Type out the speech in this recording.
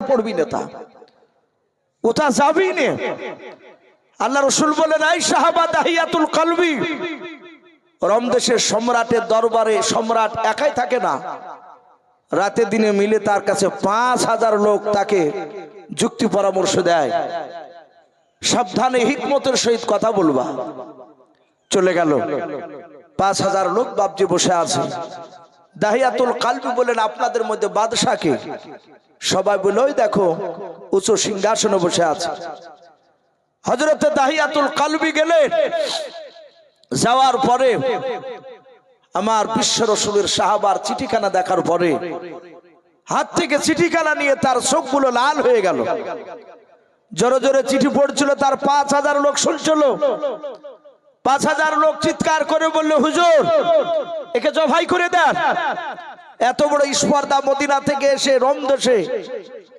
পড়বি না, তা ওটা যাবি না। আল্লাহ রসুল বলেন, এই সাহাবা দাহিয়াতুল কলবি। রমদেশের সম্রাটের দরবারে সম্রাট একাই থাকে না, রাতে দিনে মিলে তার কাছে 5000 লোক তাকে যুক্তি পরামর্শ দেয়। সাবধানে হিকমতের সহিত কথা বলবা। চলে গেল, 5000 লোক বাবজি বসে আছে। দাহিয়াতুল কলবি বলেন, আপনাদের মধ্যে বাদশা কে? সবাই বলে, ওই দেখো উঁচু সিংহাসনে বসে আছে। হযরতে দাহিয়াতুল কলবি গেলেন। যাওয়ার পরে আমার বিশ্ব রসুলের সাহাবার চিঠিখানা দেখার পরে হাত থেকে চিঠিখানা নিয়ে তার চোখগুলো লাল হয়ে গেল। জোরে জোরে চিঠি পড়ছিল, তার 5000 লোক শুনছিল। 5000 লোক চিৎকার করে বলল, হুজুর একে জবাই করে দেন। এত বড় স্পর্ধা মদিনা থেকে এসে রমদেশে